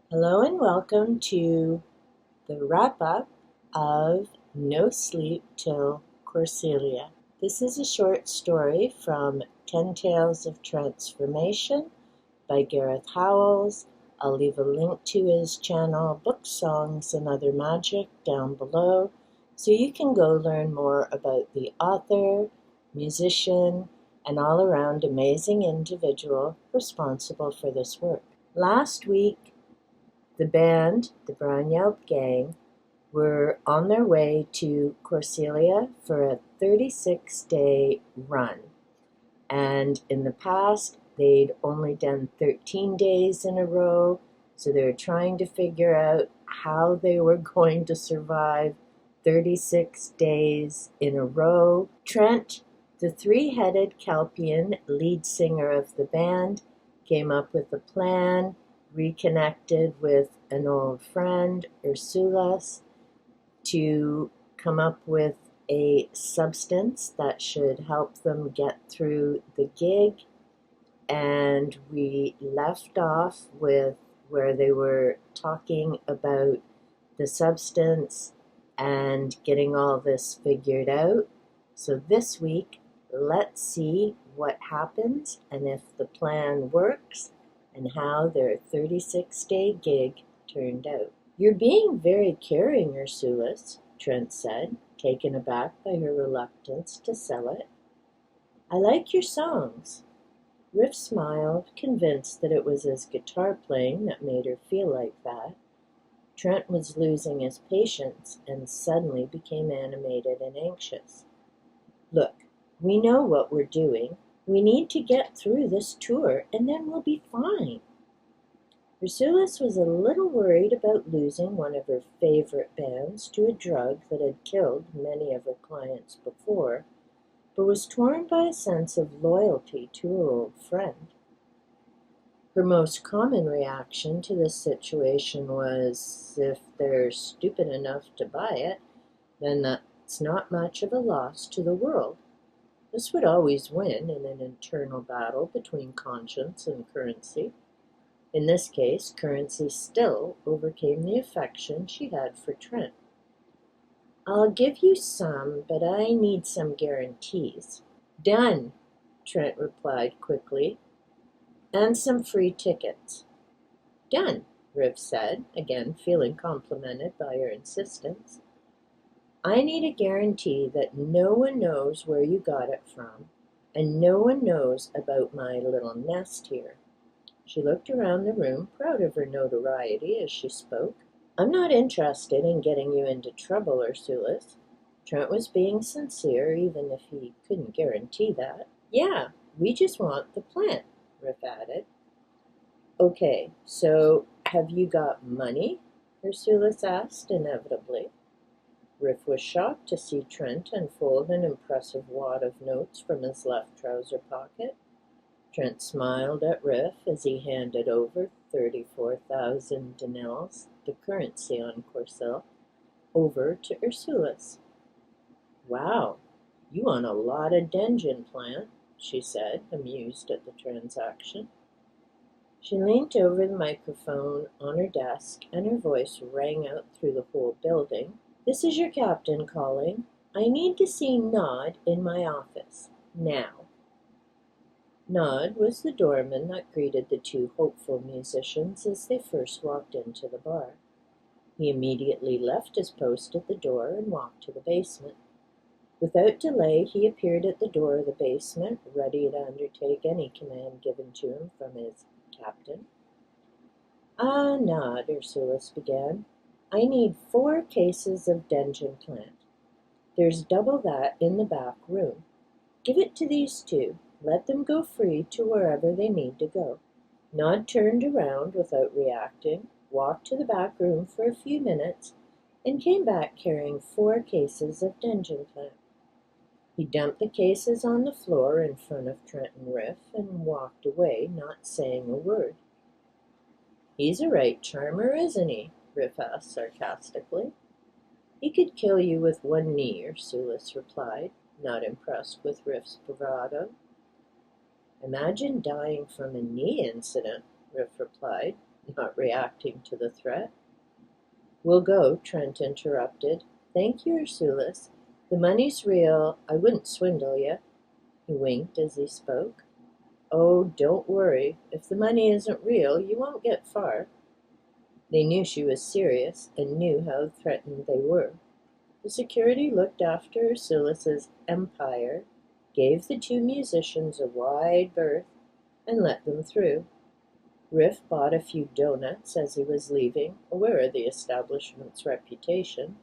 Hello and welcome to the wrap-up of No Sleep Till Corsylia. This is a short story from 10 Tales of Transformation by Gareth Howells. I'll leave a link to his channel, Books, Songs, and Other Magic down below so you can go learn more about the author, musician, and all-around amazing individual responsible for this work. Last week, the band, the Brown Yelp Gang, were on their way to Corsylia for a 36-day run. And in the past, they'd only done 13 days in a row, so they were trying to figure out how they were going to survive 36 days in a row. Trent, the three-headed Kelpian lead singer of the band, came up with a plan, reconnected with an old friend, Ursulus, to come up with a substance that should help them get through the gig. And we left off with where they were talking about the substance and getting all this figured out. So this week, let's see what happens and if the plan works and how their 36-day gig turned out. "You're being very caring, Ursulus," Trent said, taken aback by her reluctance to sell it. "I like your songs." Riff smiled, convinced that it was his guitar playing that made her feel like that. Trent was losing his patience and suddenly became animated and anxious. "Look, we know what we're doing. We need to get through this tour and then we'll be fine." Ursulus was a little worried about losing one of her favorite bands to a drug that had killed many of her clients before, but was torn by a sense of loyalty to her old friend. Her most common reaction to this situation was, if they're stupid enough to buy it, then that's not much of a loss to the world. This would always win in an internal battle between conscience and currency. In this case, currency still overcame the affection she had for Trent. "I'll give you some, but I need some guarantees." "Done," Trent replied quickly. "And some free tickets." "Done," Riv said, again feeling complimented by her insistence. "I need a guarantee that no one knows where you got it from, and no one knows about my little nest here." She looked around the room, proud of her notoriety as she spoke. "I'm not interested in getting you into trouble, Ursulus." Trent was being sincere, even if he couldn't guarantee that. "Yeah, we just want the plant," Riff added. "Okay, so have you got money?" Ursulus asked inevitably. Riff was shocked to see Trent unfold an impressive wad of notes from his left trouser pocket. Trent smiled at Riff as he handed over 34,000 denels, the currency on Corsylia, over to Ursulus. "Wow, you want a lot of Dengen plant," she said, amused at the transaction. She leaned over the microphone on her desk, and her voice rang out through the whole building. "This is your captain calling. I need to see Nod in my office, now." Nod was the doorman that greeted the two hopeful musicians as they first walked into the bar. He immediately left his post at the door and walked to the basement. Without delay, he appeared at the door of the basement, ready to undertake any command given to him from his captain. "Ah, Nod," Ursulus began. "I need 4 cases of Dengen plant. There's double that in the back room. Give it to these two. Let them go free to wherever they need to go." Nod turned around without reacting, walked to the back room for a few minutes, and came back carrying 4 cases of Dengen plant. He dumped the cases on the floor in front of Trent and Riff and walked away, not saying a word. "He's a right charmer, isn't he?" Riff asked sarcastically. "He could kill you with one knee," Ursulus replied, not impressed with Riff's bravado. "Imagine dying from a knee incident," Riff replied, not reacting to the threat. "We'll go," Trent interrupted. "Thank you, Ursulus. The money's real. I wouldn't swindle you." He winked as he spoke. "Oh, don't worry. If the money isn't real, you won't get far." They knew she was serious and knew how threatened they were. The security looked after Ursulus's empire, gave the two musicians a wide berth, and let them through. Riff bought a few donuts as he was leaving, aware of the establishment's reputation.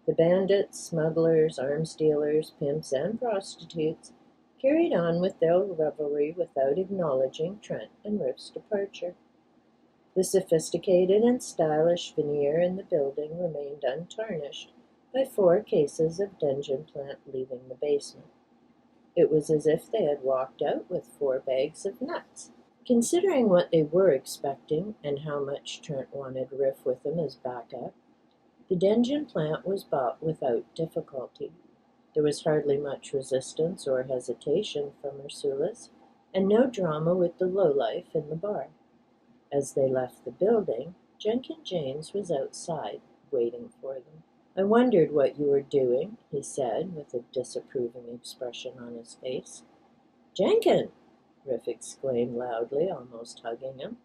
The bandits, smugglers, arms dealers, pimps, and prostitutes carried on with their revelry without acknowledging Trent and Riff's departure. The sophisticated and stylish veneer in the building remained untarnished by 4 cases of Dengen plant leaving the basement. It was as if they had walked out with 4 bags of nuts. Considering what they were expecting and how much Trent wanted Riff with him as backup, the Dengen plant was bought without difficulty. There was hardly much resistance or hesitation from Ursulus, and no drama with the lowlife in the bar. As they left the building, Jenkins James was outside, waiting for them. "I wondered what you were doing," he said, with a disapproving expression on his face. "Jenkins!" Riff exclaimed loudly, almost hugging him.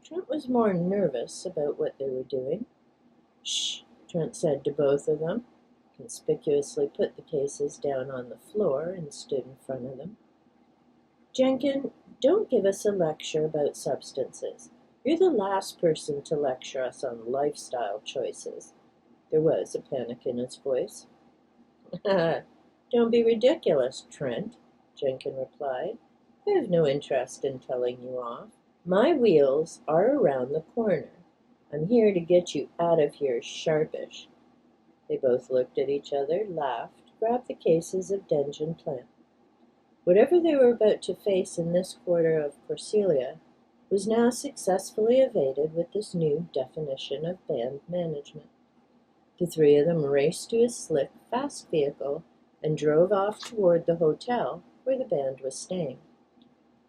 Trent was more nervous about what they were doing. "Shh," Trent said to both of them, conspicuously put the cases down on the floor and stood in front of them. "Jenkins, don't give us a lecture about substances. You're the last person to lecture us on lifestyle choices." There was a panic in his voice. "Don't be ridiculous, Trent," Jenkins replied. "I have no interest in telling you off. My wheels are around the corner. I'm here to get you out of here sharpish." They both looked at each other, laughed, grabbed the cases of Dengen plant. Whatever they were about to face in this quarter of Corsylia was now successfully evaded with this new definition of band management. The 3 of them raced to a slick, fast vehicle and drove off toward the hotel where the band was staying.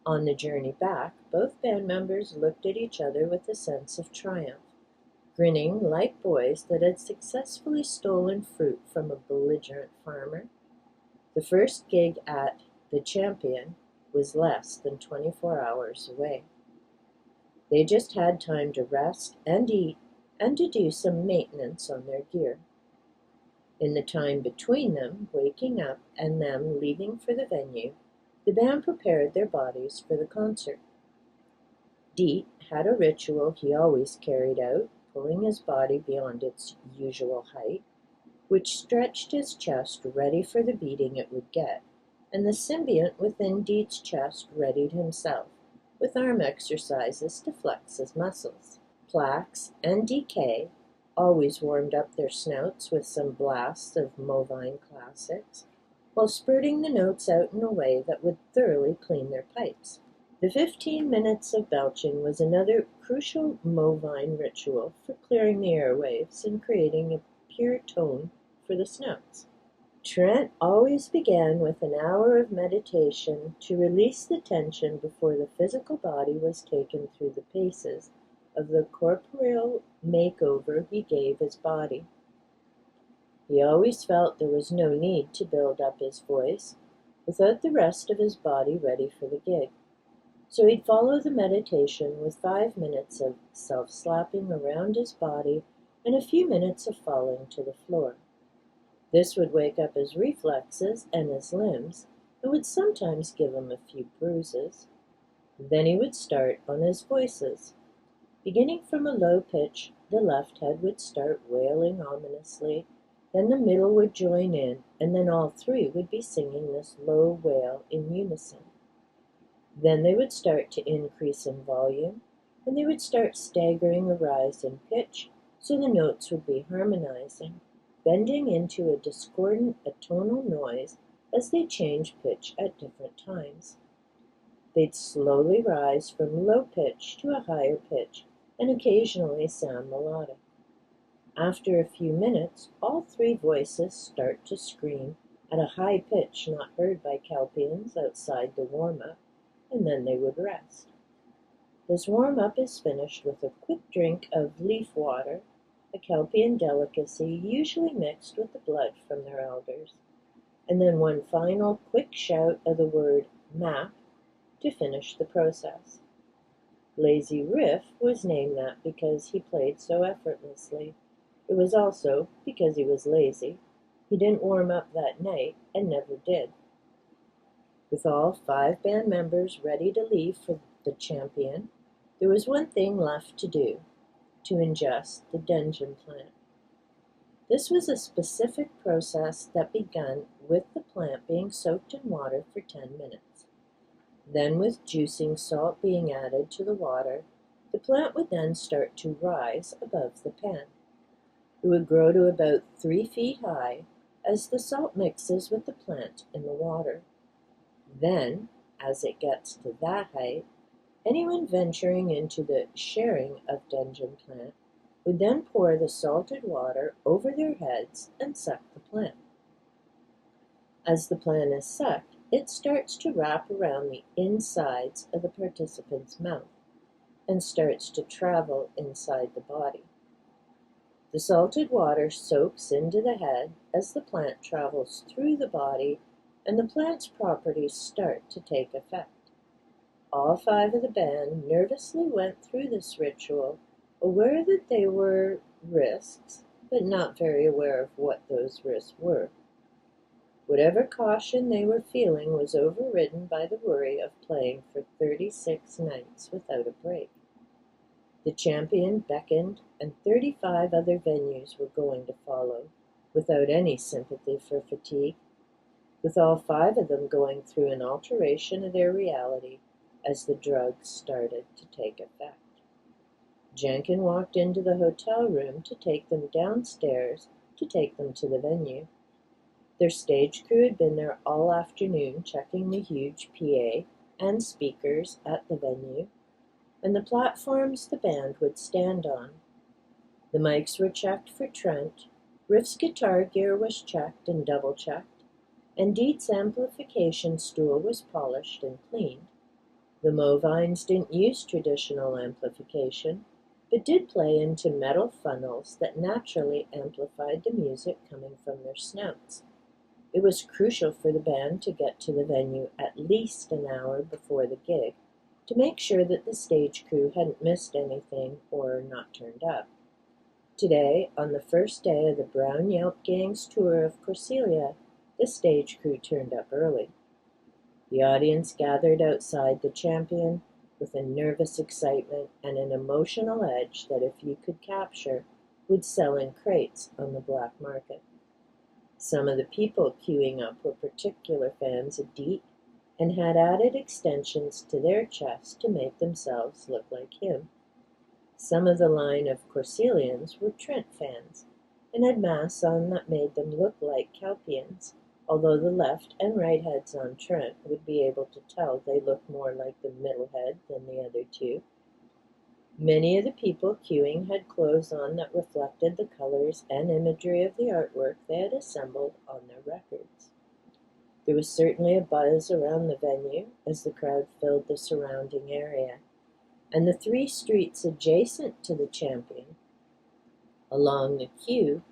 On the journey back, both band members looked at each other with a sense of triumph, grinning like boys that had successfully stolen fruit from a belligerent farmer. The first gig at The Champion was less than 24 hours away. They just had time to rest and eat and to do some maintenance on their gear. In the time between them waking up and them leaving for the venue, the band prepared their bodies for the concert. Deet had a ritual he always carried out, pulling his body beyond its usual height, which stretched his chest ready for the beating it would get, and the symbiont within Deet's chest readied himself, with arm exercises to flex his muscles. Plax and DK always warmed up their snouts with some blasts of Movine classics, while spurting the notes out in a way that would thoroughly clean their pipes. The 15 minutes of belching was another crucial Movine ritual for clearing the airwaves and creating a pure tone for the snouts. Trent always began with an hour of meditation to release the tension before the physical body was taken through the paces of the corporeal makeover he gave his body. He always felt there was no need to build up his voice without the rest of his body ready for the gig. So he'd follow the meditation with 5 minutes of self-slapping around his body and a few minutes of falling to the floor. This would wake up his reflexes and his limbs, and would sometimes give him a few bruises. Then he would start on his voices. Beginning from a low pitch, the left head would start wailing ominously, then the middle would join in, and then all 3 would be singing this low wail in unison. Then they would start to increase in volume, and they would start staggering a rise in pitch, so the notes would be harmonizing, bending into a discordant atonal noise as they changed pitch at different times. They'd slowly rise from low pitch to a higher pitch and occasionally sound melodic. After a few minutes, all 3 voices start to scream at a high pitch not heard by Kelpians outside the warm-up, and then they would rest. His warm-up is finished with a quick drink of leaf water, a Kelpian delicacy usually mixed with the blood from their elders, and then one final quick shout of the word map to finish the process. Lazy Riff was named that because he played so effortlessly. It was also because he was lazy. He didn't warm up that night and never did. With all 5 band members ready to leave for the champion, there was one thing left to do: to ingest the dungeon plant. This was a specific process that began with the plant being soaked in water for 10 minutes. Then, with juicing salt being added to the water, the plant would then start to rise above the pan. It would grow to about 3 feet high as the salt mixes with the plant in the water. Then, as it gets to that height, anyone venturing into the sharing of dungeon plant would then pour the salted water over their heads and suck the plant. As the plant is sucked, it starts to wrap around the insides of the participant's mouth and starts to travel inside the body. The salted water soaks into the head as the plant travels through the body, and the plant's properties start to take effect. All 5 of the band nervously went through this ritual, aware that they were risks, but not very aware of what those risks were. Whatever caution they were feeling was overridden by the worry of playing for 36 nights without a break. The champion beckoned, and 35 other venues were going to follow, without any sympathy for fatigue, with all 5 of them going through an alteration of their reality as the drugs started to take effect. Jenkin walked into the hotel room to take them downstairs to take them to the venue. Their stage crew had been there all afternoon checking the huge PA and speakers at the venue, and the platforms the band would stand on. The mics were checked for Trent, Riff's guitar gear was checked and double-checked, and Deet's amplification stool was polished and cleaned. The Movines didn't use traditional amplification, but did play into metal funnels that naturally amplified the music coming from their snouts. It was crucial for the band to get to the venue at least an hour before the gig, to make sure that the stage crew hadn't missed anything or not turned up. Today, on the first day of the Brown Yelp Gang's tour of Corsylia, the stage crew turned up early. The audience gathered outside the champion with a nervous excitement and an emotional edge that, if you could capture, would sell in crates on the black market. Some of the people queuing up were particular fans of Deet and had added extensions to their chests to make themselves look like him. Some of the line of Corsylians were Trent fans and had masks on that made them look like Kelpians, although the left and right heads on Trent would be able to tell they looked more like the middle head than the other 2. Many of the people queuing had clothes on that reflected the colors and imagery of the artwork they had assembled on their records. There was certainly a buzz around the venue as the crowd filled the surrounding area, and the 3 streets adjacent to the champion. Along the queue,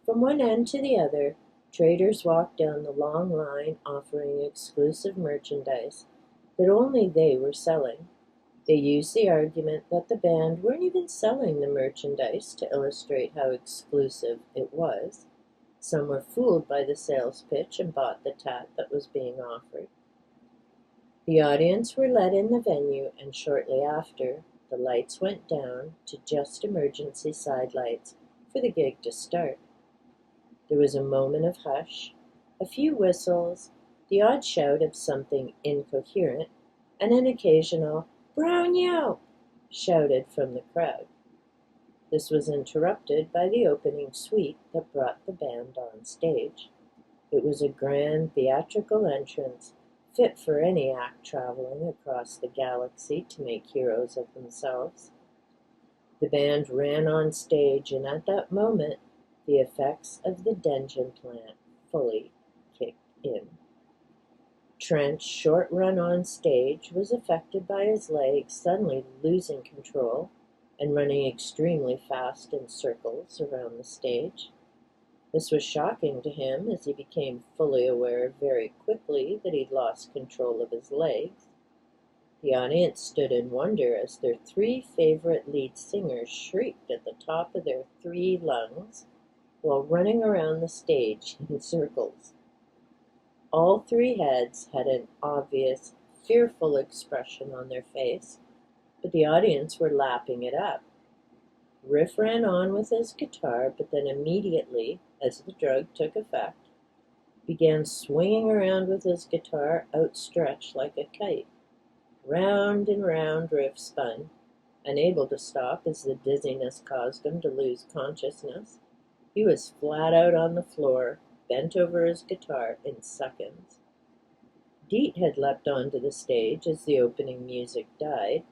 from one end to the other, traders walked down the long line offering exclusive merchandise that only they were selling. They used the argument that the band weren't even selling the merchandise to illustrate how exclusive it was. Some were fooled by the sales pitch and bought the tat that was being offered. The audience were let in the venue, and shortly after, the lights went down to just emergency side lights for the gig to start. There was a moment of hush, a few whistles, the odd shout of something incoherent, and an occasional "Brown Yelp!" shouted from the crowd. This was interrupted by the opening suite that brought the band on stage. It was a grand theatrical entrance, fit for any act traveling across the galaxy to make heroes of themselves. The band ran on stage, and at that moment, the effects of the dungeon plant fully kicked in. Trent's short run on stage was affected by his legs suddenly losing control and running extremely fast in circles around the stage. This was shocking to him, as he became fully aware very quickly that he'd lost control of his legs. The audience stood in wonder as their three favorite lead singers shrieked at the top of their three lungs while running around the stage in circles. All three heads had an obvious, fearful expression on their face, but the audience were lapping it up. Riff ran on with his guitar, but then immediately, as the drug took effect, began swinging around with his guitar outstretched like a kite. Round and round Riff spun, unable to stop as the dizziness caused him to lose consciousness. He was flat out on the floor, bent over his guitar in seconds. Deet had leapt onto the stage as the opening music died,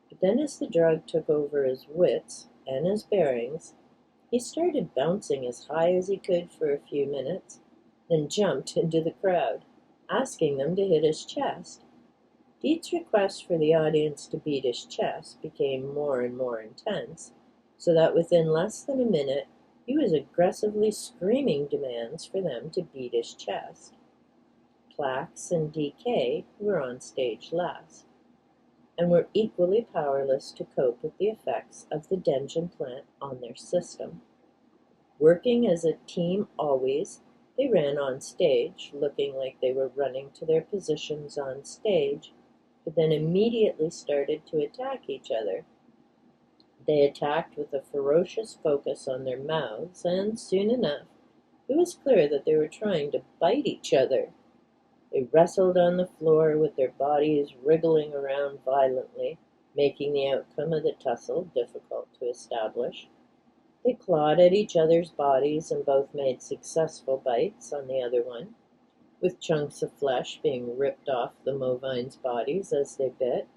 but then as the drug took over his wits and his bearings, he started bouncing as high as he could for a few minutes, then jumped into the crowd, asking them to hit his chest. Deet's request for the audience to beat his chest became more and more intense, so that within less than a minute he was aggressively screaming demands for them to beat his chest. Plax and DK were on stage last, and were equally powerless to cope with the effects of the Dengen plant on their system. Working as a team always, they ran on stage, looking like they were running to their positions on stage, but then immediately started to attack each other. They attacked with a ferocious focus on their mouths, and soon enough, it was clear that they were trying to bite each other. They wrestled on the floor with their bodies wriggling around violently, making the outcome of the tussle difficult to establish. They clawed at each other's bodies and both made successful bites on the other one, with chunks of flesh being ripped off the Movines' bodies as they bit.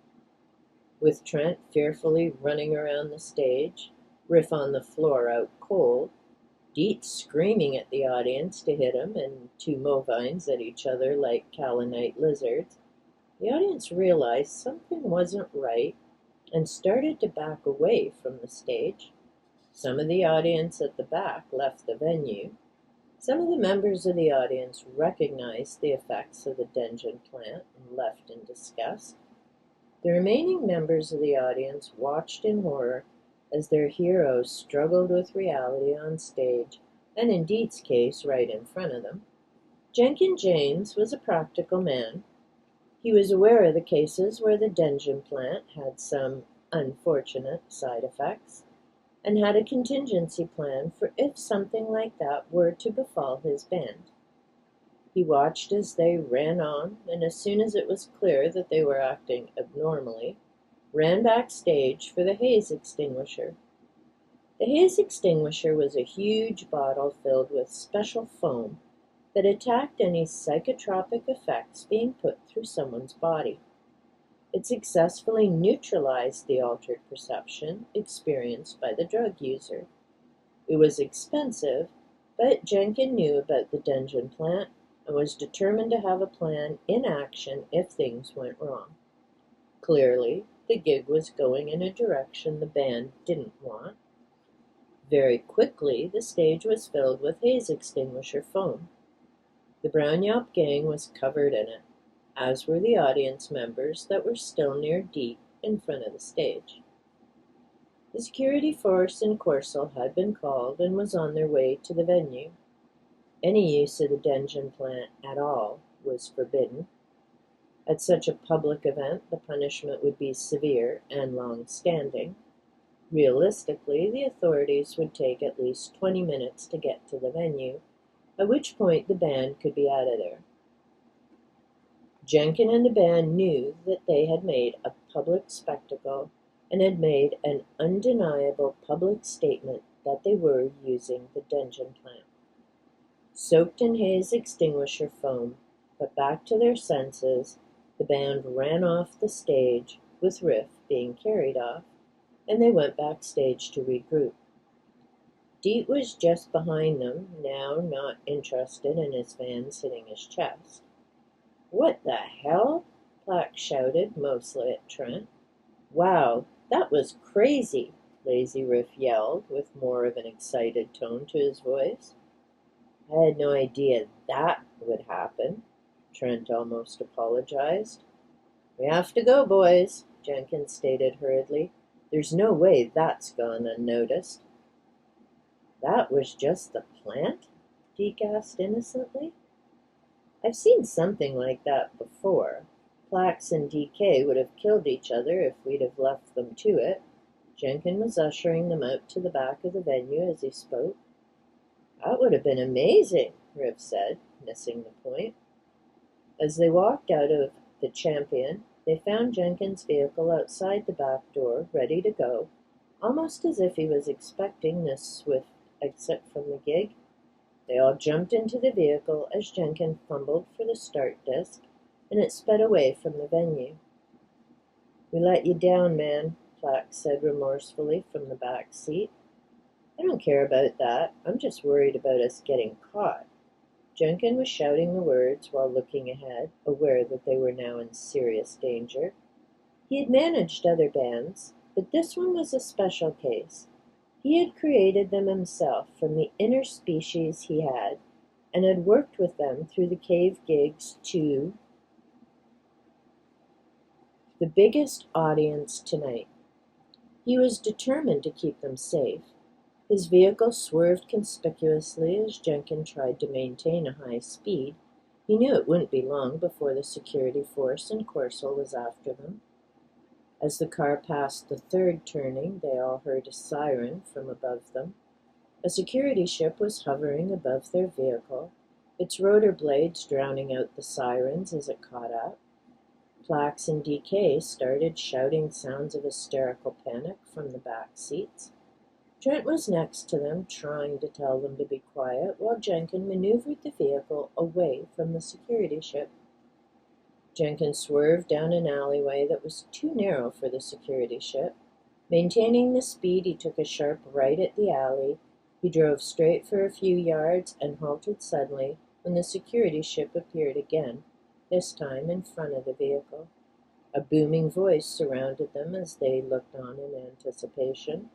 With Trent fearfully running around the stage, Riff on the floor out cold, Deet screaming at the audience to hit him, and two Movines at each other like Kalanite lizards, the audience realized something wasn't right and started to back away from the stage. Some of the audience at the back left the venue. Some of the members of the audience recognized the effects of the Dengen plant and left in disgust. The remaining members of the audience watched in horror as their heroes struggled with reality on stage, and in Deet's case, right in front of them. Jenkins James was a practical man. He was aware of the cases where the Dengen plant had some unfortunate side effects, and had a contingency plan for if something like that were to befall his band. He watched as they ran on, and as soon as it was clear that they were acting abnormally, ran backstage for the haze extinguisher. The haze extinguisher was a huge bottle filled with special foam that attacked any psychotropic effects being put through someone's body. It successfully neutralized the altered perception experienced by the drug user. It was expensive, but Jenkins knew about the Dengen plant and was determined to have a plan in action if things went wrong. Clearly, the gig was going in a direction the band didn't want. Very quickly, the stage was filled with haze extinguisher foam. The Brown Yelp Gang was covered in it, as were the audience members that were still near Deet in front of the stage. The security force in Corsylia had been called and was on their way to the venue. Any use of the Dengen plant at all was forbidden. At such a public event, the punishment would be severe and long-standing. Realistically, the authorities would take at least 20 minutes to get to the venue, at which point the band could be out of there. Jenkins and the band knew that they had made a public spectacle and had made an undeniable public statement that they were using the Dengen plant. Soaked in haze extinguisher foam, but back to their senses, the band ran off the stage, with Riff being carried off, and they went backstage to regroup. Deet was just behind them, now not interested in his fans hitting his chest. "What the hell?" Plack shouted, mostly at Trent. "Wow, that was crazy," Lazy Riff yelled, with more of an excited tone to his voice. "I had no idea that would happen," Trent almost apologized. "We have to go, boys," Jenkins stated hurriedly. "There's no way that's gone unnoticed." "That was just the plant?" Deke asked innocently. "I've seen something like that before. Plax and DK would have killed each other if we'd have left them to it." Jenkins was ushering them out to the back of the venue as he spoke. "That would have been amazing," Riff said, missing the point. As they walked out of the Champion, they found Jenkins' vehicle outside the back door, ready to go, almost as if he was expecting this swift exit from the gig. They all jumped into the vehicle as Jenkins fumbled for the start disc, and it sped away from the venue. "We let you down, man," Plax said remorsefully from the back seat. "I don't care about that. I'm just worried about us getting caught." Jenkins was shouting the words while looking ahead, aware that they were now in serious danger. He had managed other bands, but this one was a special case. He had created them himself from the inner species he had, and had worked with them through the cave gigs to the biggest audience tonight. He was determined to keep them safe. His vehicle swerved conspicuously as Jenkins tried to maintain a high speed. He knew it wouldn't be long before the security force in Corsylia was after them. As the car passed the third turning, they all heard a siren from above them. A security ship was hovering above their vehicle, its rotor blades drowning out the sirens as it caught up. Plax and DK started shouting sounds of hysterical panic from the back seats. Trent was next to them, trying to tell them to be quiet, while Jenkins maneuvered the vehicle away from the security ship. Jenkins swerved down an alleyway that was too narrow for the security ship. Maintaining the speed, he took a sharp right at the alley. He drove straight for a few yards and halted suddenly when the security ship appeared again, this time in front of the vehicle. A booming voice surrounded them as they looked on in anticipation.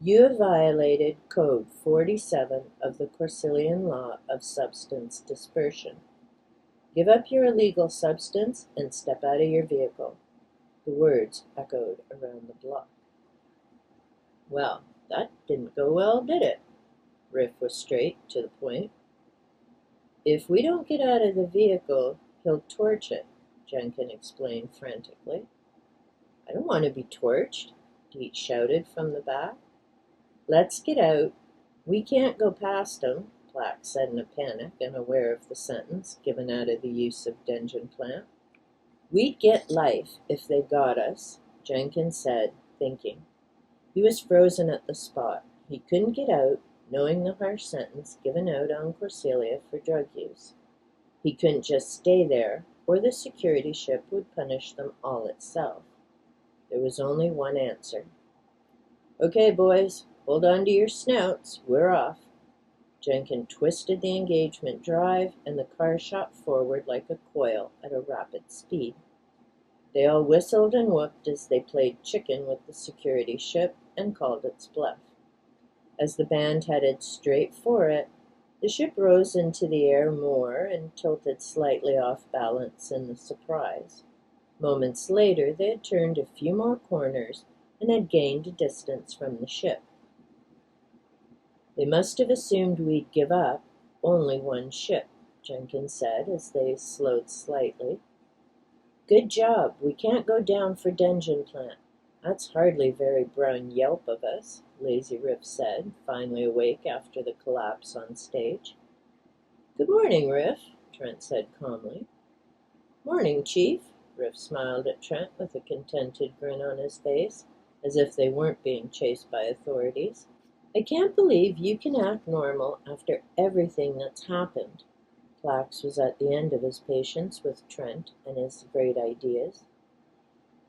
"You have violated Code 47 of the Corsylian Law of Substance Dispersion. Give up your illegal substance and step out of your vehicle." The words echoed around the block. "Well, that didn't go well, did it?" Riff was straight to the point. "If we don't get out of the vehicle, he'll torch it," Jenkins explained frantically. "I don't want to be torched," Deet shouted from the back. "Let's get out. We can't go past 'em," Plax said in a panic, and aware of the sentence given out of the use of Dengen plant. "We'd get life if they got us," Jenkins said, thinking. He was frozen at the spot. He couldn't get out, knowing the harsh sentence given out on Corsylia for drug use. He couldn't just stay there, or the security ship would punish them all itself. There was only one answer. "Okay, boys, hold on to your snouts. We're off." Jenkins twisted the engagement drive, and the car shot forward like a coil at a rapid speed. They all whistled and whooped as they played chicken with the security ship and called its bluff. As the band headed straight for it, the ship rose into the air more and tilted slightly off balance in the surprise. Moments later, they had turned a few more corners and had gained a distance from the ship. "They must have assumed we'd give up. Only one ship," Jenkins said as they slowed slightly. "Good job. We can't go down for Dengen plant. That's hardly very Brown Yelp of us," Lazy Riff said, finally awake after the collapse on stage. "Good morning, Riff," Trent said calmly. "Morning, Chief." Riff smiled at Trent with a contented grin on his face, as if they weren't being chased by authorities. "I can't believe you can act normal after everything that's happened." Plax was at the end of his patience with Trent and his great ideas.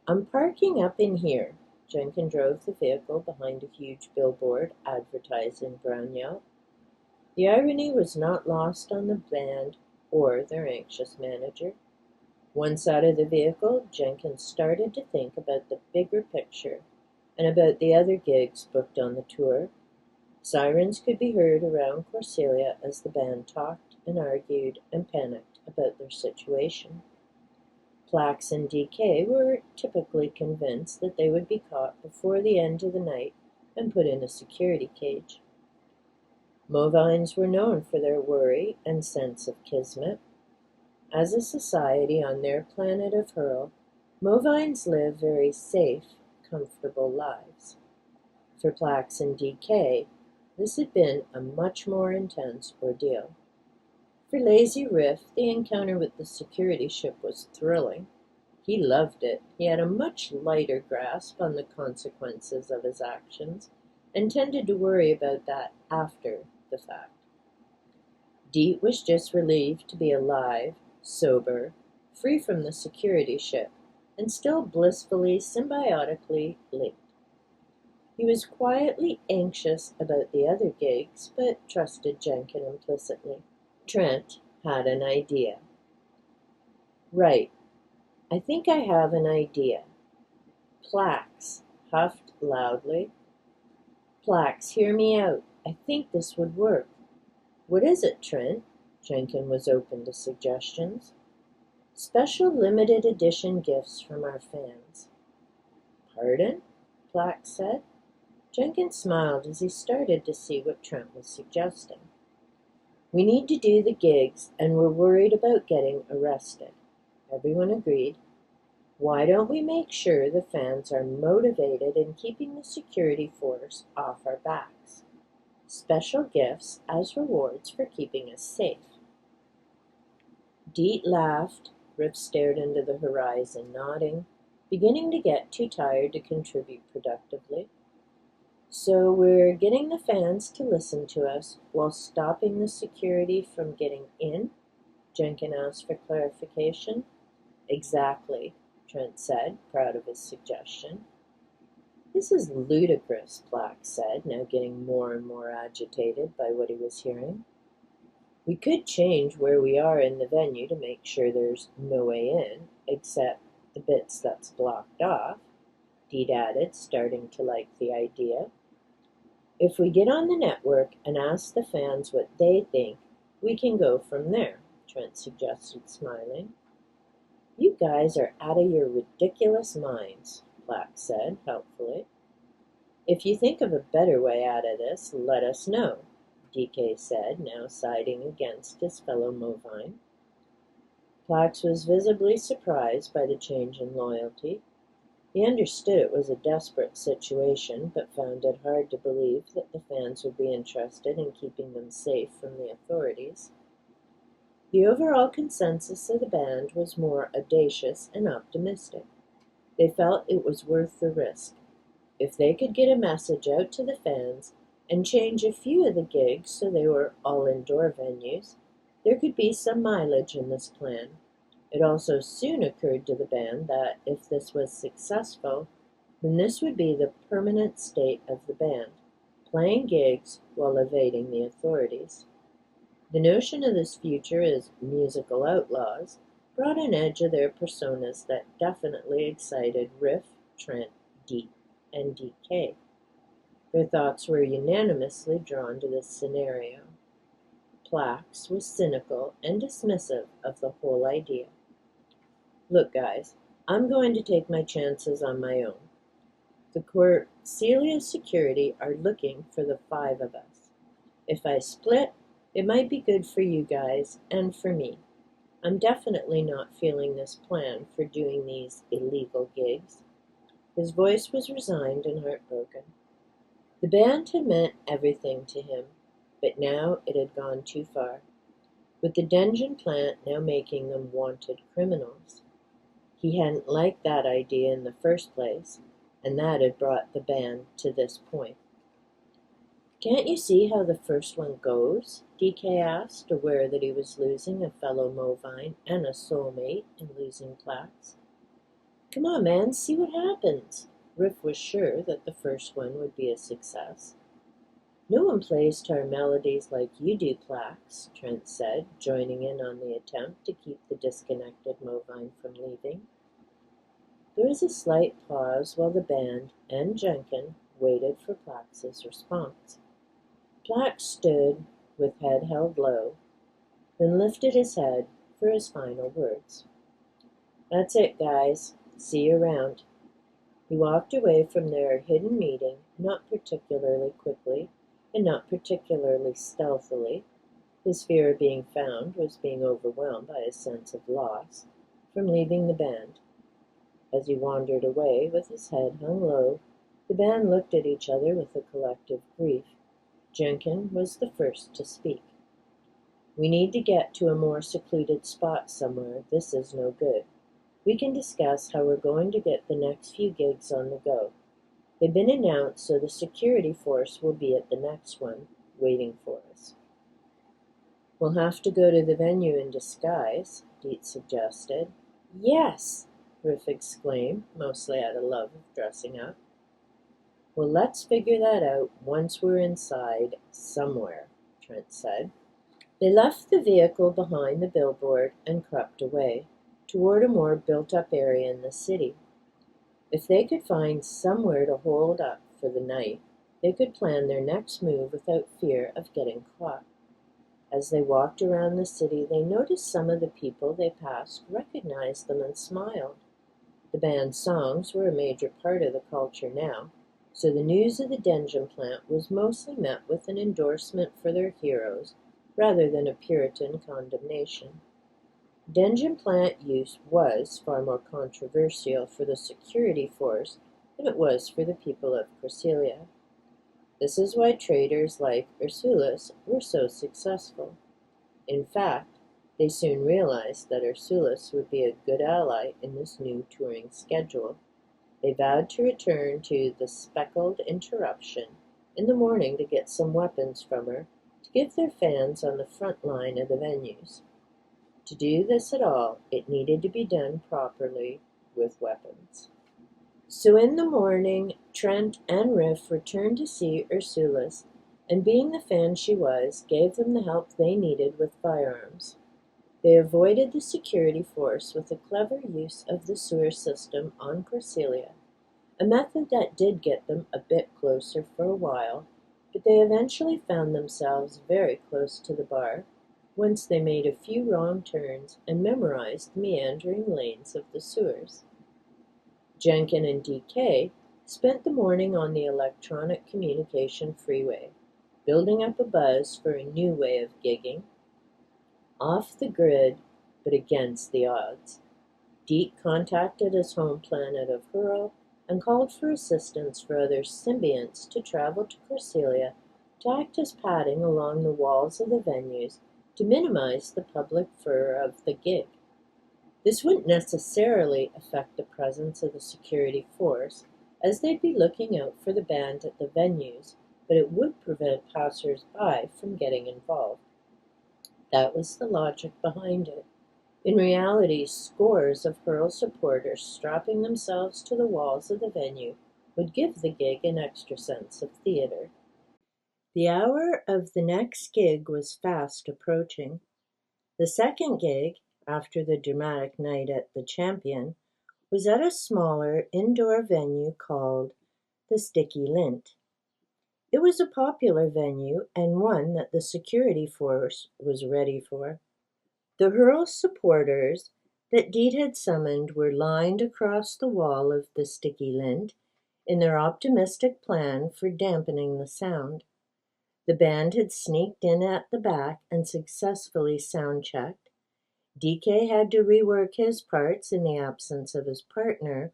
"I'm parking up in here." Jenkins drove the vehicle behind a huge billboard advertising Brown Yelp. The irony was not lost on the band or their anxious manager. Once out of the vehicle, Jenkins started to think about the bigger picture and about the other gigs booked on the tour. Sirens could be heard around Corsylia as the band talked and argued and panicked about their situation. Plax and DK were typically convinced that they would be caught before the end of the night and put in a security cage. Movines were known for their worry and sense of kismet. As a society on their planet of Hurl, Movines live very safe, comfortable lives. For Plax and DK, this had been a much more intense ordeal. For lazy Riff, the encounter with the security ship was thrilling. He loved it. He had a much lighter grasp on the consequences of his actions and tended to worry about that after the fact. Deet was just relieved to be alive, sober, free from the security ship, and still blissfully, symbiotically linked. He was quietly anxious about the other gigs, but trusted Jenkin implicitly. Trent had an idea. "Right, I think I have an idea." Plax huffed loudly. "Plax, hear me out. I think this would work." "What is it, Trent?" Jenkin was open to suggestions. "Special limited edition gifts from our fans." "Pardon?" Plax said. Jenkins smiled as he started to see what Trent was suggesting. "We need to do the gigs, and we're worried about getting arrested." Everyone agreed. "Why don't we make sure the fans are motivated in keeping the security force off our backs? Special gifts as rewards for keeping us safe." Deet laughed. Riff stared into the horizon, nodding, beginning to get too tired to contribute productively. "So we're getting the fans to listen to us while stopping the security from getting in?" Jenkin asked for clarification. "Exactly," Trent said, proud of his suggestion. "This is ludicrous," Plax said, now getting more and more agitated by what he was hearing. "We could change where we are in the venue to make sure there's no way in, except the bits that's blocked off," Deet added, starting to like the idea. "If we get on the network and ask the fans what they think, we can go from there," Trent suggested, smiling. "You guys are out of your ridiculous minds," Plax said, helpfully. "If you think of a better way out of this, let us know," DK said, now siding against his fellow Movine. Plax was visibly surprised by the change in loyalty. He understood it was a desperate situation, but found it hard to believe that the fans would be interested in keeping them safe from the authorities. The overall consensus of the band was more audacious and optimistic. They felt it was worth the risk. If they could get a message out to the fans and change a few of the gigs so they were all indoor venues, there could be some mileage in this plan. It also soon occurred to the band that, if this was successful, then this would be the permanent state of the band, playing gigs while evading the authorities. The notion of this future as musical outlaws brought an edge of their personas that definitely excited Riff, Trent, Deet, and DK. Their thoughts were unanimously drawn to this scenario. Plax was cynical and dismissive of the whole idea. "Look, guys, I'm going to take my chances on my own. The Corsylia security are looking for the 5 of us. If I split, it might be good for you guys and for me. I'm definitely not feeling this plan for doing these illegal gigs." His voice was resigned and heartbroken. The band had meant everything to him, but now it had gone too far, with the Dengen plant now making them wanted criminals. He hadn't liked that idea in the first place, and that had brought the band to this point. "Can't you see how the first one goes?" DK asked, aware that he was losing a fellow Movine and a soulmate in losing Plax. "Come on, man, see what happens." Riff was sure that the first one would be a success. No one plays to our melodies like you do, Plax, Trent said, joining in on the attempt to keep the disconnected Movine from leaving. There was a slight pause while the band and Jenkin waited for Plax's response. Plax stood with head held low, then lifted his head for his final words. "That's it, guys. See you around." He walked away from their hidden meeting, not particularly quickly and not particularly stealthily. His fear of being found was being overwhelmed by a sense of loss from leaving the band. As he wandered away with his head hung low, the band looked at each other with a collective grief. Jenkin was the first to speak. "We need to get to a more secluded spot somewhere. This is no good. We can discuss how we're going to get the next few gigs on the go. They've been announced, so the security force will be at the next one, waiting for us." "We'll have to go to the venue in disguise," Dietz suggested. "Yes!" Riff exclaimed, mostly out of love of dressing up. "Well, let's figure that out once we're inside somewhere," Trent said. They left the vehicle behind the billboard and crept away, toward a more built-up area in the city. If they could find somewhere to hold up for the night, they could plan their next move without fear of getting caught. As they walked around the city, they noticed some of the people they passed recognized them and smiled. The band's songs were a major part of the culture now, so the news of the Dengen plant was mostly met with an endorsement for their heroes rather than a Puritan condemnation. Dengen plant use was far more controversial for the security force than it was for the people of Corsylia. This is why traders like Ursulus were so successful. In fact, they soon realized that Ursulus would be a good ally in this new touring schedule. They vowed to return to the Speckled Interruption in the morning to get some weapons from her to give their fans on the front line of the venues. To do this at all, it needed to be done properly with weapons. So in the morning, Trent and Riff returned to see Ursulus, and being the fan she was, gave them the help they needed with firearms. They avoided the security force with a clever use of the sewer system on Corsylia, a method that did get them a bit closer for a while, but they eventually found themselves very close to the bar once they made a few wrong turns and memorized the meandering lanes of the sewers. Jenkin and DK spent the morning on the electronic communication freeway, building up a buzz for a new way of gigging. Off the grid, but against the odds. Deke contacted his home planet of Hurl and called for assistance for other symbionts to travel to Corsylia to act as padding along the walls of the venues to minimize the public furor of the gig. This wouldn't necessarily affect the presence of the security force, as they'd be looking out for the band at the venues, but it would prevent passers-by from getting involved. That was the logic behind it. In reality, scores of Hurl supporters strapping themselves to the walls of the venue would give the gig an extra sense of theater. The hour of the next gig was fast approaching. The second gig, after the dramatic night at the Champion, was at a smaller indoor venue called the Sticky Lint. It was a popular venue and one that the security force was ready for. The Hurl supporters that Deed had summoned were lined across the wall of the Sticky Lint in their optimistic plan for dampening the sound. The band had sneaked in at the back and successfully sound-checked. DK had to rework his parts in the absence of his partner,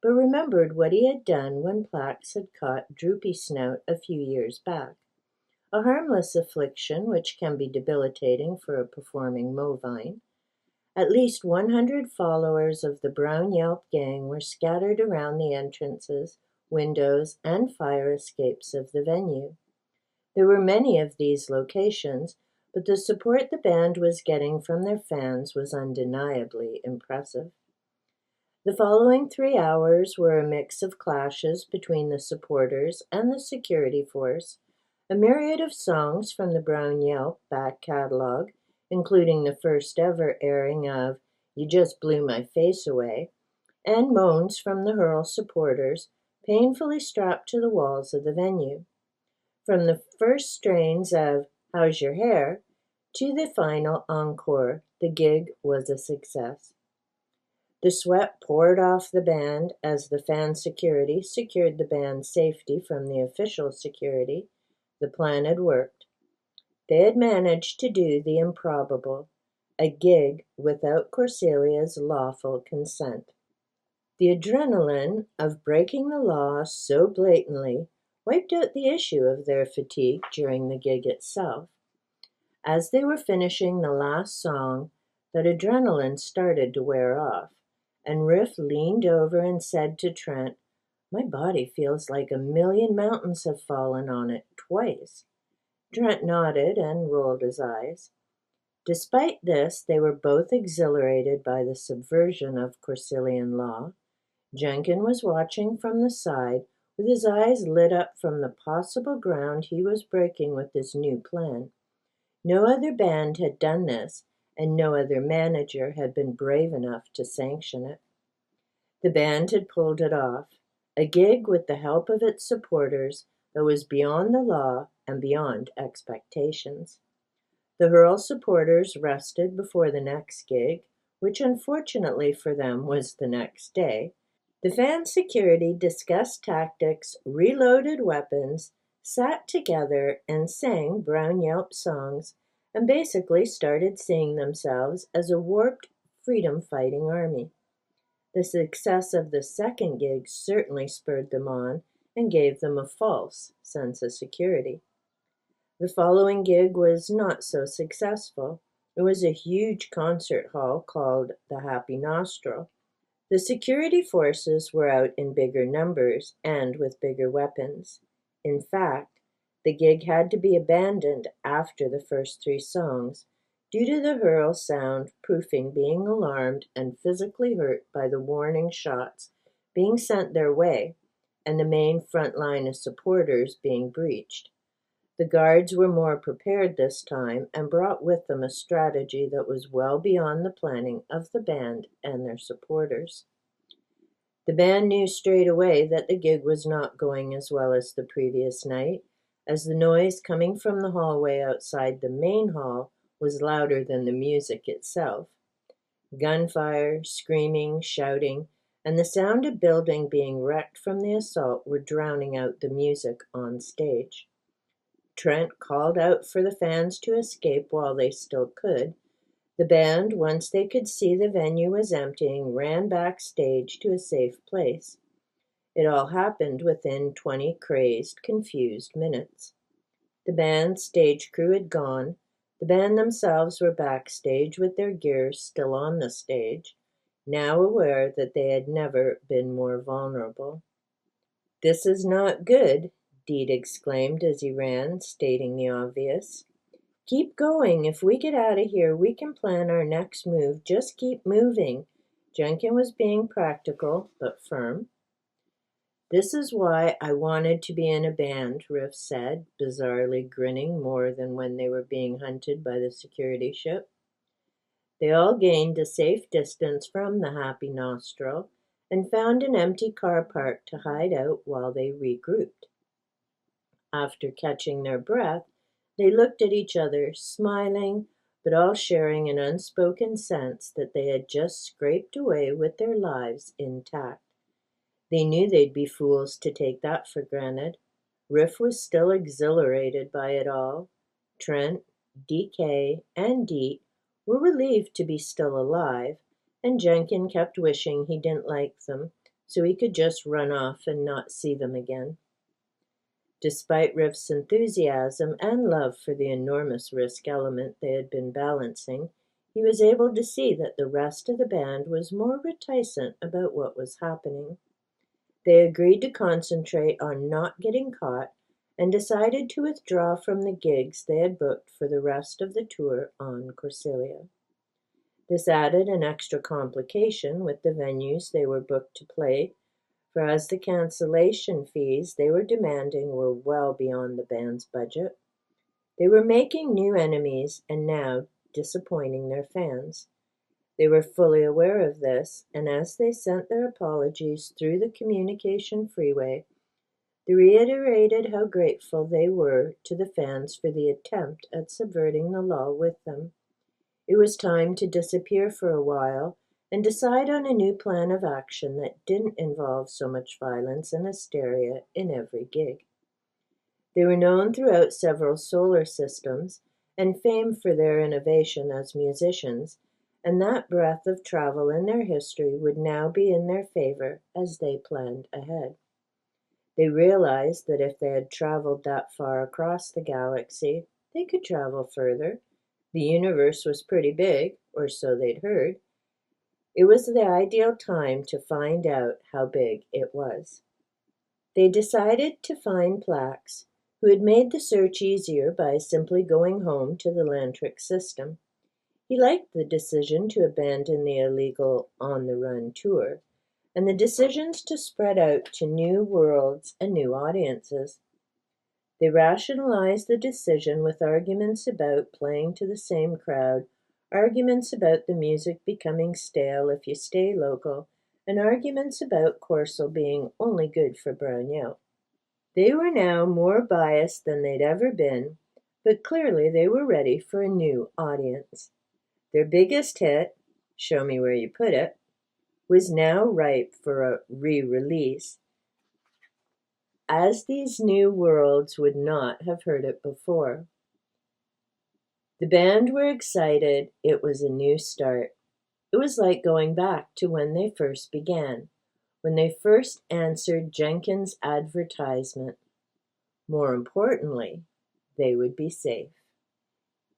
but remembered what he had done when Plax had caught Droopy Snout a few years back. A harmless affliction which can be debilitating for a performing Movine. At least 100 followers of the Brown Yelp Gang were scattered around the entrances, windows, and fire escapes of the venue. There were many of these locations, but the support the band was getting from their fans was undeniably impressive. The following 3 hours were a mix of clashes between the supporters and the security force, A myriad of songs from the Brown Yelp back catalog, including the first ever airing of You Just Blew My Face Away, and moans from the Hurl supporters painfully strapped to the walls of the venue. From the first strains of How's Your Hair to the final encore, the gig was a success. The sweat poured off the band as the fan security secured the band's safety from the official security. The plan had worked. They had managed to do the improbable, a gig without Corsylia's lawful consent. The adrenaline of breaking the law so blatantly wiped out the issue of their fatigue during the gig itself. As they were finishing the last song, that adrenaline started to wear off, and Riff leaned over and said to Trent, "My body feels like 1,000,000 mountains have fallen on it twice." Trent nodded and rolled his eyes. Despite this, they were both exhilarated by the subversion of Corsylian law. Jenkin was watching from the side, with his eyes lit up from the possible ground he was breaking with his new plan. No other band had done this, and no other manager had been brave enough to sanction it. The band had pulled it off, a gig with the help of its supporters that was beyond the law and beyond expectations. The Hurl supporters rested before the next gig, which unfortunately for them was the next day. The fan security discussed tactics, reloaded weapons, sat together and sang Brown Yelp songs, and basically started seeing themselves as a warped freedom-fighting army. The success of the second gig certainly spurred them on and gave them a false sense of security. The following gig was not so successful. It was a huge concert hall called the Happy Nostril. The security forces were out in bigger numbers and with bigger weapons. In fact, the gig had to be abandoned after the first 3 songs due to the Hurl soundproofing being alarmed and physically hurt by the warning shots being sent their way and the main front line of supporters being breached. The guards were more prepared this time and brought with them a strategy that was well beyond the planning of the band and their supporters. The band knew straight away that the gig was not going as well as the previous night, as the noise coming from the hallway outside the main hall was louder than the music itself. Gunfire, screaming, shouting, and the sound of building being wrecked from the assault were drowning out the music on stage. Trent called out for the fans to escape while they still could. The band, once they could see the venue was emptying, ran backstage to a safe place. It all happened within 20 crazed, confused minutes. The band's stage crew had gone. The band themselves were backstage with their gear still on the stage, now aware that they had never been more vulnerable. "This is not good," Deed exclaimed as he ran, stating the obvious. "Keep going. If we get out of here, we can plan our next move. Just keep moving." Jenkin was being practical, but firm. "This is why I wanted to be in a band," Riff said, bizarrely grinning more than when they were being hunted by the security ship. They all gained a safe distance from the Happy Nostril and found an empty car park to hide out while they regrouped. After catching their breath, they looked at each other, smiling, but all sharing an unspoken sense that they had just scraped away with their lives intact. They knew they'd be fools to take that for granted. Riff was still exhilarated by it all. Trent, DK, and Deet were relieved to be still alive, and Jenkin kept wishing he didn't like them, so he could just run off and not see them again. Despite Riff's enthusiasm and love for the enormous risk element they had been balancing, he was able to see that the rest of the band was more reticent about what was happening. They agreed to concentrate on not getting caught and decided to withdraw from the gigs they had booked for the rest of the tour on Corsylia. This added an extra complication with the venues they were booked to play for as the cancellation fees they were demanding were well beyond the band's budget. They were making new enemies and now disappointing their fans. They were fully aware of this, and as they sent their apologies through the communication freeway, they reiterated how grateful they were to the fans for the attempt at subverting the law with them. It was time to disappear for a while and decide on a new plan of action that didn't involve so much violence and hysteria in every gig. They were known throughout several solar systems and famed for their innovation as musicians, and that breadth of travel in their history would now be in their favor as they planned ahead. They realized that if they had traveled that far across the galaxy, they could travel further. The universe was pretty big, or so they'd heard. It was the ideal time to find out how big it was. They decided to find Plax, who had made the search easier by simply going home to the Lantric system. He liked the decision to abandon the illegal on-the-run tour, and the decisions to spread out to new worlds and new audiences. They rationalized the decision with arguments about playing to the same crowd, arguments about the music becoming stale if you stay local, and arguments about Corsylia being only good for Brown Yelp. They were now more biased than they'd ever been, but clearly they were ready for a new audience. Their biggest hit, Show Me Where You Put It, was now ripe for a re-release, as these new worlds would not have heard it before. The band were excited. It was a new start. It was like going back to when they first began, when they first answered Jenkins' advertisement. More importantly, they would be safe.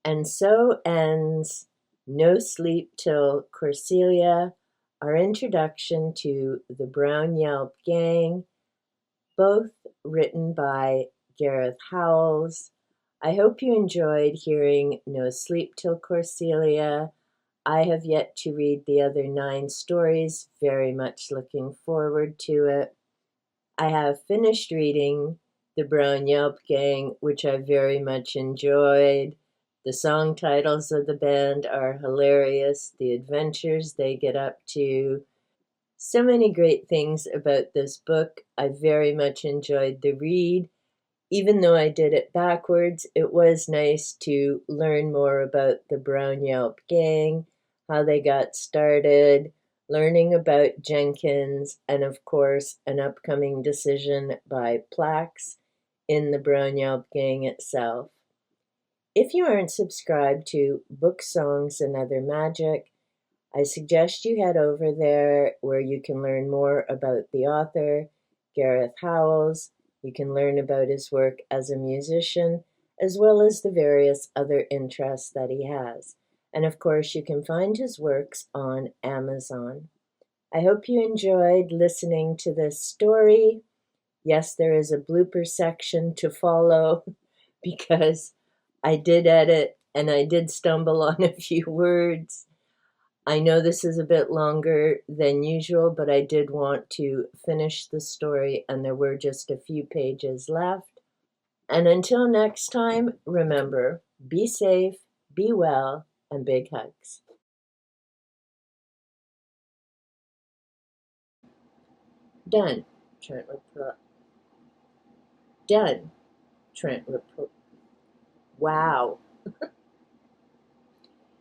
And so ends No Sleep Till Corsylia, our introduction to the Brown Yelp Gang, both written by Gareth Howells. I hope you enjoyed hearing No Sleep Till Corsylia. I have yet to read the other 9 stories, very much looking forward to it. I have finished reading The Brown Yelp Gang, which I very much enjoyed. The song titles of the band are hilarious, the adventures they get up to. So many great things about this book. I very much enjoyed the read. Even though I did it backwards, it was nice to learn more about the Brown Yelp Gang, how they got started, learning about Jenkins, and of course, an upcoming decision by Plax in the Brown Yelp Gang itself. If you aren't subscribed to Book Songs and Other Magic, I suggest you head over there where you can learn more about the author, Gareth Howells. You can learn about his work as a musician, as well as the various other interests that he has. And of course, you can find his works on Amazon. I hope you enjoyed listening to this story. Yes, there is a blooper section to follow because I did edit and I did stumble on a few words. I know this is a bit longer than usual, but I did want to finish the story, and there were just a few pages left. And until next time, remember, be safe, be well, and big hugs. Done, Trent report. Done, Trent report. Wow.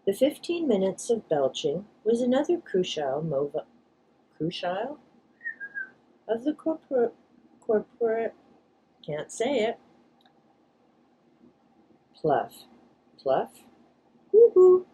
The 15 minutes of belching was another crucial of the corporate, can't say it, pluff, woohoo.